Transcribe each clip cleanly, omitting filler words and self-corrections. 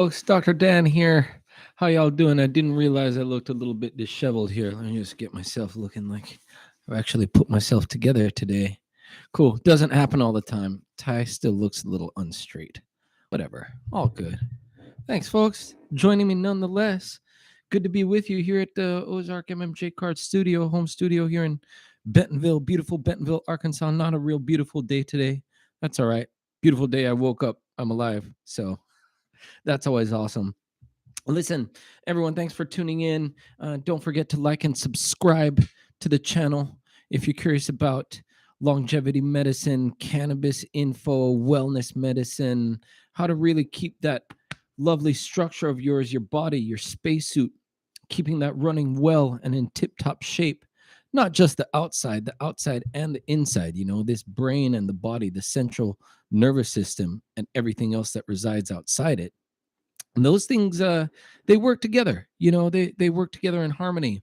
Folks, Dr. Dan here. How y'all doing? I didn't realize I looked a little bit disheveled here. Let me just get myself looking like I've actually put myself together today. Cool. Doesn't happen all the time. Tie still looks a little unstraight. Whatever. All good. Thanks, folks. Joining me nonetheless. Good to be with you here at the Ozark MMJ Card Studio, home studio here in Bentonville, beautiful Bentonville, Arkansas. Not a real beautiful day today. That's all right. Beautiful day. I woke up. I'm alive. So that's always awesome. Listen, everyone, thanks for tuning in. Don't forget to like and subscribe to the channel if you're curious about longevity medicine, cannabis info, wellness medicine, how to really keep that lovely structure of yours, your body, your spacesuit, keeping that running well and in tip top shape. Not just the outside and the inside, this brain and the body, the central nervous system, and everything else that resides outside it. And those things, they work together. They work together in harmony.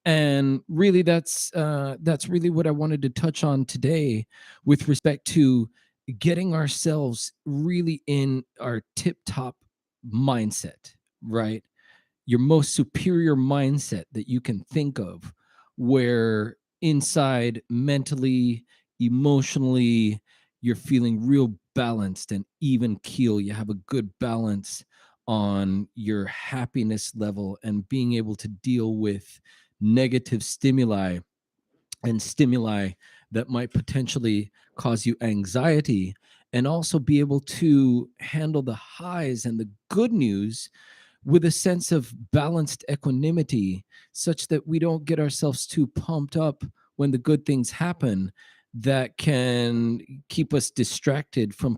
And really, that's really what I wanted to touch on today with respect to getting ourselves really in our tip top mindset, right? Your most superior mindset that you can think of, where inside, mentally, emotionally, you're feeling real balanced and even keel. You have a good balance on your happiness level and being able to deal with negative stimuli and stimuli that might potentially cause you anxiety, and also be able to handle the highs and the good news with a sense of balanced equanimity, such that we don't get ourselves too pumped up when the good things happen that can keep us distracted from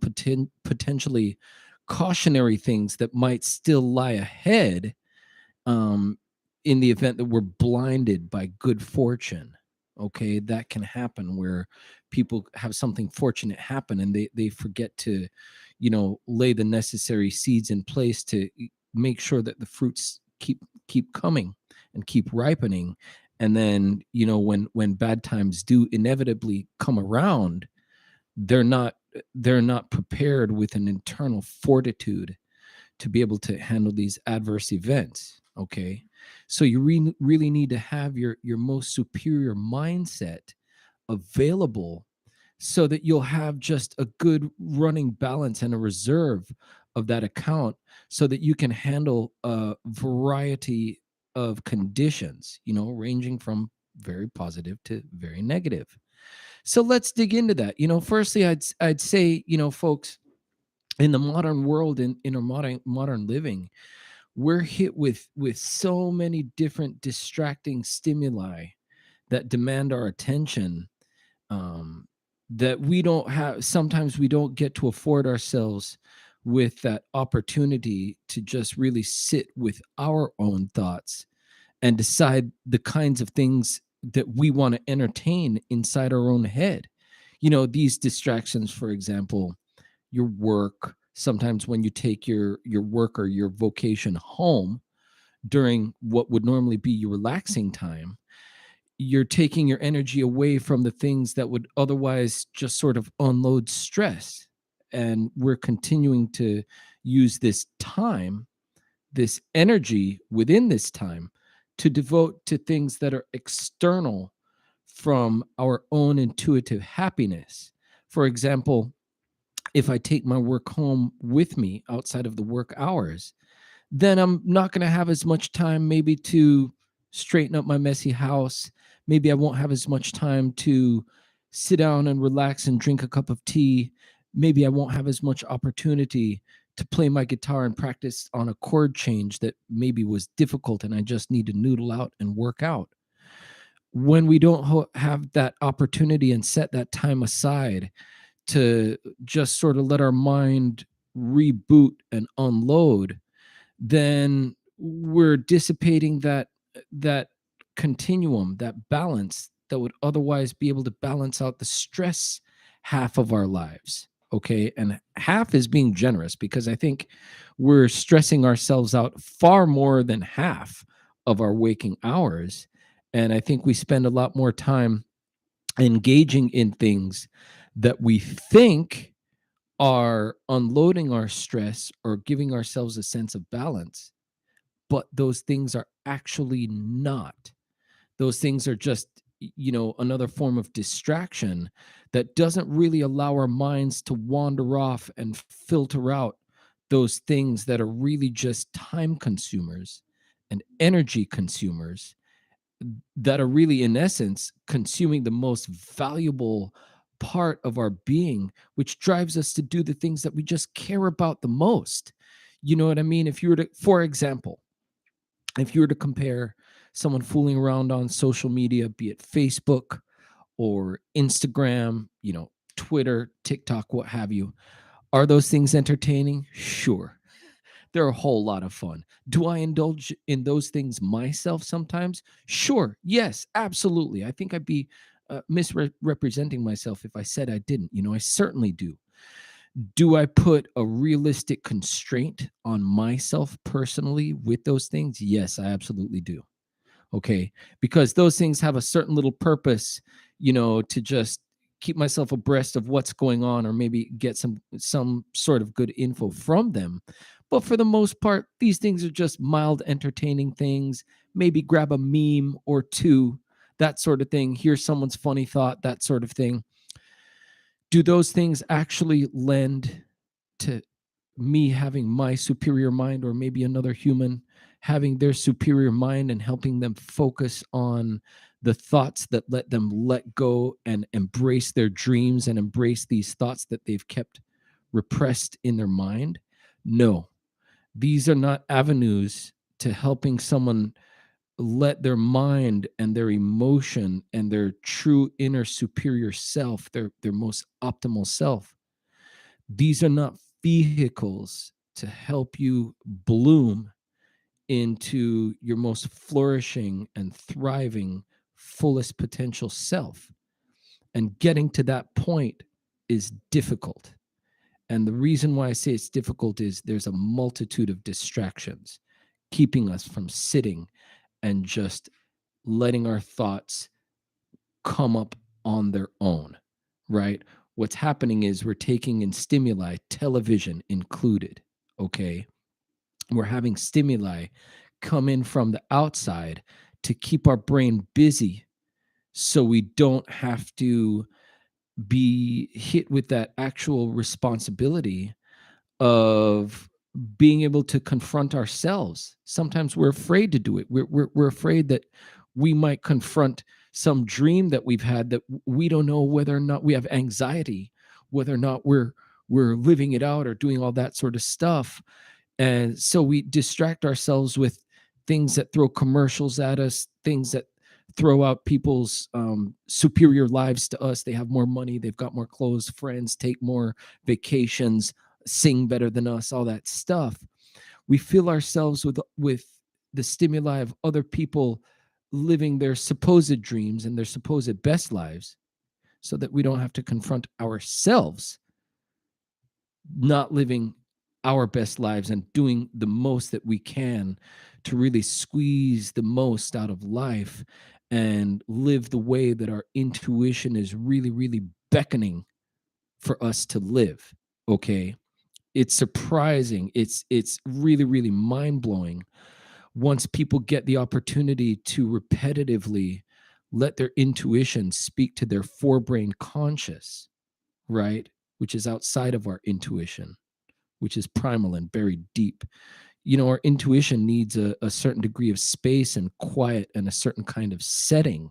potentially cautionary things that might still lie ahead, um, in the event that we're blinded by good fortune. Okay, that can happen where people have something fortunate happen and they forget to, lay the necessary seeds in place to make sure that the fruits keep coming and keep ripening. And then, when bad times do inevitably come around, they're not they're not prepared with an internal fortitude to be able to handle these adverse events. Okay, so you really need to have your most superior mindset available, so that you'll have just a good running balance and a reserve of that account, so that you can handle a variety of conditions, ranging from very positive to very negative. So let's dig into that. Firstly, I'd say, folks, in the modern world, in our modern living, we're hit with so many different distracting stimuli that demand our attention, um, that we don't have sometimes we don't get to afford ourselves with that opportunity to just really sit with our own thoughts and decide the kinds of things that we want to entertain inside our own head. These distractions, for example, your work, sometimes when you take your work or your vocation home during what would normally be your relaxing time, you're taking your energy away from the things that would otherwise just sort of unload stress. And we're continuing to use this time, this energy within this time, to devote to things that are external from our own intuitive happiness. For example, if I take my work home with me outside of the work hours, then I'm not going to have as much time maybe to straighten up my messy house. Maybe I won't have as much time to sit down and relax and drink a cup of tea. Maybe I won't have as much opportunity to play my guitar and practice on a chord change that maybe was difficult and I just need to noodle out and work out. When we don't have that opportunity and set that time aside to just sort of let our mind reboot and unload, then we're dissipating that continuum, that balance that would otherwise be able to balance out the stress half of our lives. Okay, and half is being generous, because I think we're stressing ourselves out far more than half of our waking hours. And I think we spend a lot more time engaging in things that we think are unloading our stress or giving ourselves a sense of balance, but those things are actually not. Those things are just, another form of distraction that doesn't really allow our minds to wander off and filter out those things that are really just time consumers and energy consumers, that are really, in essence, consuming the most valuable part of our being, which drives us to do the things that we just care about the most. You know what I mean? If you were to, for example, if you were to compare someone fooling around on social media, be it Facebook or Instagram, Twitter, TikTok, what have you, are those things entertaining? Sure. They're a whole lot of fun. Do I indulge in those things myself sometimes? Sure. Yes, absolutely. I think I'd be misrepresenting myself if I said I didn't. I certainly do. Do I put a realistic constraint on myself personally with those things? Yes, I absolutely do. Okay, because those things have a certain little purpose, to just keep myself abreast of what's going on, or maybe get some sort of good info from them. But for the most part, these things are just mild entertaining things. Maybe grab a meme or two, that sort of thing. Hear someone's funny thought, that sort of thing. Do those things actually lend to me having my superior mind, or maybe another human having their superior mind, and helping them focus on the thoughts that let them let go and embrace their dreams and embrace these thoughts that they've kept repressed in their mind? No, these are not avenues to helping someone let their mind and their emotion and their true inner superior self, their most optimal self, these are not vehicles to help you bloom into your most flourishing and thriving, fullest potential self. And getting to that point is difficult. And the reason why I say it's difficult is there's a multitude of distractions keeping us from sitting and just letting our thoughts come up on their own, right? What's happening is we're taking in stimuli, television included, okay? We're having stimuli come in from the outside to keep our brain busy, so we don't have to be hit with that actual responsibility of being able to confront ourselves. Sometimes we're afraid to do it. We're afraid that we might confront some dream that we've had, that we don't know whether or not we have anxiety, whether or not we're living it out or doing all that sort of stuff. And so we distract ourselves with things that throw commercials at us, things that throw out people's superior lives to us. They have more money, they've got more clothes, friends, take more vacations, sing better than us, all that stuff. We fill ourselves with the stimuli of other people living their supposed dreams and their supposed best lives, so that we don't have to confront ourselves not living our best lives and doing the most that we can to really squeeze the most out of life and live the way that our intuition is really, really beckoning for us to live. Okay. It's surprising. It's really, really mind-blowing once people get the opportunity to repetitively let their intuition speak to their forebrain conscious, right? Which is outside of our intuition, which is primal and buried deep. Our intuition needs a certain degree of space and quiet and a certain kind of setting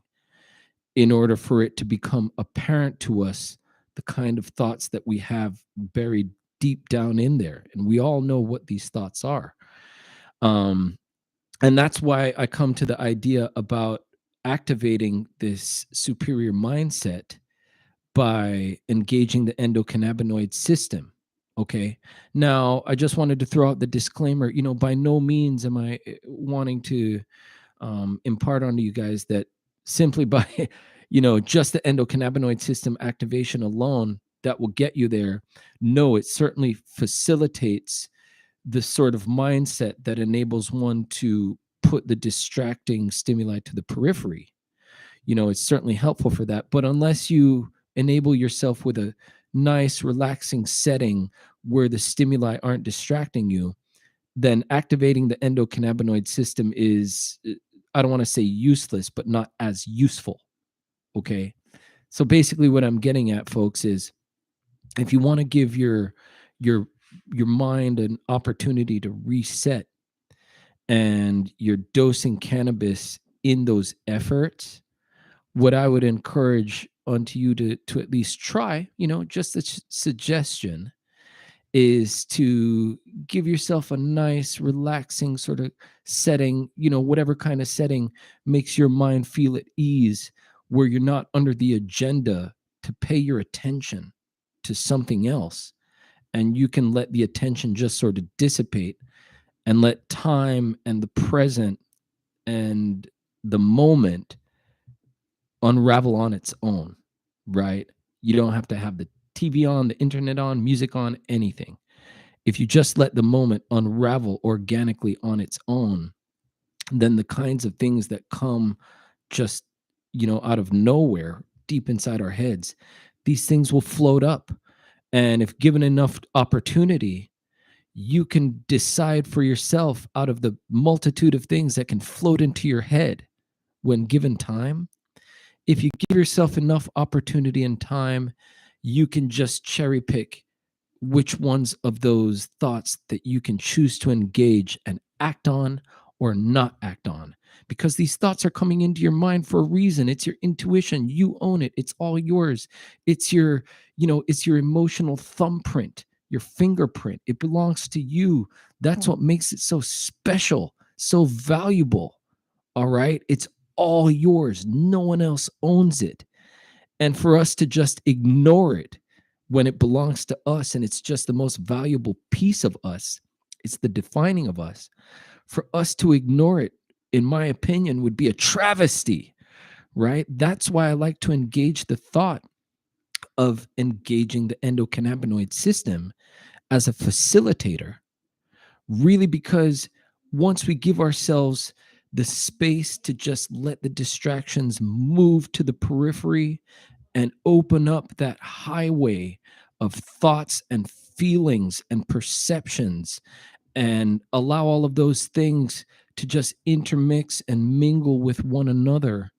in order for it to become apparent to us the kind of thoughts that we have buried deep down in there. And we all know what these thoughts are. Um, and that's why I come to the idea about activating this superior mindset by engaging the endocannabinoid system. Okay. Now, I just wanted to throw out the disclaimer, by no means am I wanting to impart onto you guys that simply by, just the endocannabinoid system activation alone, that will get you there. No, it certainly facilitates the sort of mindset that enables one to put the distracting stimuli to the periphery. It's certainly helpful for that. But unless you enable yourself with a nice, relaxing setting where the stimuli aren't distracting you, then activating the endocannabinoid system is, I don't want to say useless, but not as useful. Okay. So basically, what I'm getting at, folks, is if you want to give your your mind an opportunity to reset, and you're dosing cannabis in those efforts, what I would encourage onto you to at least try, just a suggestion, is to give yourself a nice, relaxing sort of setting, whatever kind of setting makes your mind feel at ease, where you're not under the agenda to pay your attention to something else. And you can let the attention just sort of dissipate and let time and the present and the moment unravel on its own, right? You don't have to have the TV on, the internet on, music on, anything. If you just let the moment unravel organically on its own, then the kinds of things that come just, out of nowhere, deep inside our heads, these things will float up. And if given enough opportunity, you can decide for yourself out of the multitude of things that can float into your head when given time. If you give yourself enough opportunity and time, you can just cherry pick which ones of those thoughts that you can choose to engage and act on or not act on. Because these thoughts are coming into your mind for a reason. It's your intuition. You own it. It's all yours. It's it's your emotional thumbprint, your fingerprint. It belongs to you. That's what makes it so special, so valuable. All right. It's all yours. No one else owns it. And for us to just ignore it when it belongs to us and it's just the most valuable piece of us, it's the defining of us. For us to ignore it, in my opinion, would be a travesty, right? That's why I like to engage the thought of engaging the endocannabinoid system as a facilitator, really, because once we give ourselves the space to just let the distractions move to the periphery and open up that highway of thoughts and feelings and perceptions, and allow all of those things to just intermix and mingle with one another,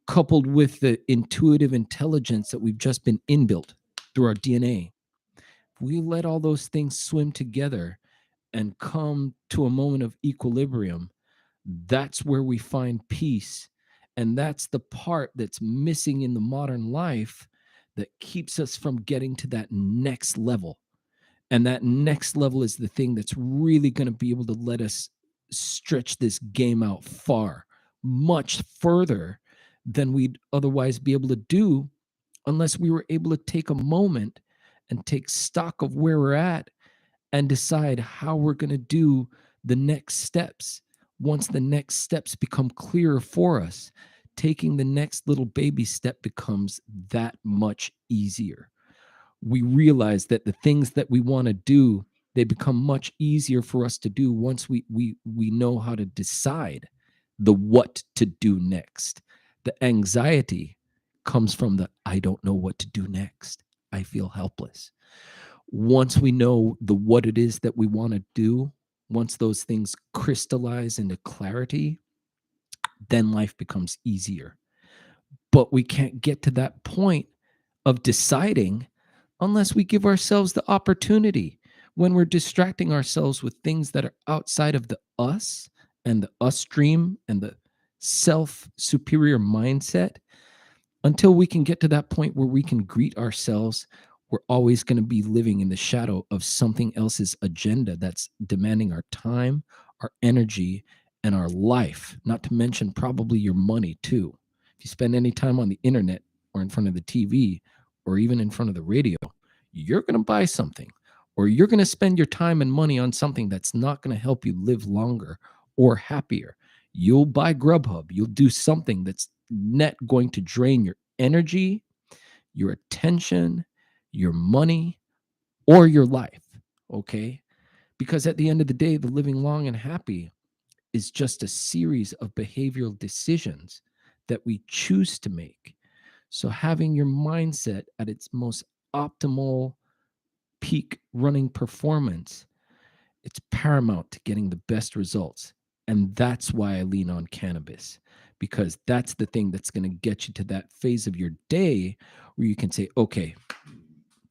coupled with the intuitive intelligence that we've just been inbuilt through our DNA. We let all those things swim together and come to a moment of equilibrium. That's where we find peace. And that's the part that's missing in the modern life that keeps us from getting to that next level. And that next level is the thing that's really going to be able to let us stretch this game out far, much further than we'd otherwise be able to do unless we were able to take a moment and take stock of where we're at and decide how we're going to do the next steps. Once the next steps become clearer for us, taking the next little baby step becomes that much easier. We realize that the things that we want to do, they become much easier for us to do once we know how to decide the what to do next. The anxiety comes from the I don't know what to do next. I feel helpless. Once we know the what it is that we want to do, once those things crystallize into clarity, then life becomes easier. But we can't get to that point of deciding unless we give ourselves the opportunity. When we're distracting ourselves with things that are outside of the us and the us stream and the self superior mindset, until we can get to that point where we can greet ourselves, we're always going to be living in the shadow of something else's agenda that's demanding our time, our energy, and our life, not to mention probably your money too. If you spend any time on the internet or in front of the TV or even in front of the radio, you're going to buy something, or you're going to spend your time and money on something that's not going to help you live longer or happier. You'll buy Grubhub. You'll do something that's net going to drain your energy, your attention, your money, or your life. Okay. Because at the end of the day, the living long and happy is just a series of behavioral decisions that we choose to make. So having your mindset at its most optimal peak running performance, it's paramount to getting the best results. And that's why I lean on cannabis, because that's the thing that's going to get you to that phase of your day where you can say, okay,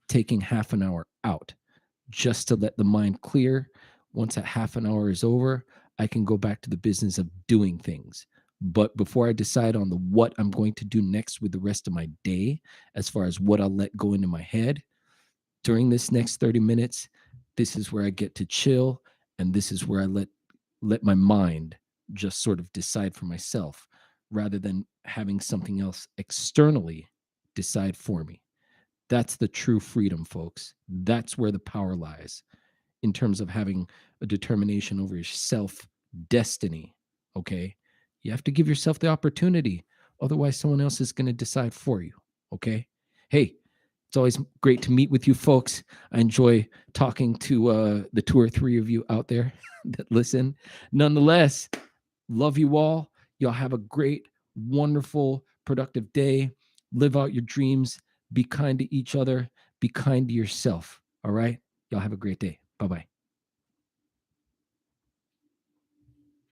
taking half an hour out just to let the mind clear. Once that half an hour is over, I can go back to the business of doing things. But before I decide on the what I'm going to do next with the rest of my day, as far as what I'll let go into my head, during this next 30 minutes, this is where I get to chill, and this is where I let my mind just sort of decide for myself rather than having something else externally decide for me. That's the true freedom, folks. That's where the power lies in terms of having a determination over your self destiny. Okay. You have to give yourself the opportunity. Otherwise, someone else is going to decide for you. Okay. Hey, it's always great to meet with you folks. I enjoy talking to the 2 or 3 of you out there that listen. Nonetheless, love you all. Y'all have a great, wonderful, productive day. Live out your dreams. Be kind to each other. Be kind to yourself. All right. Y'all have a great day. Bye bye.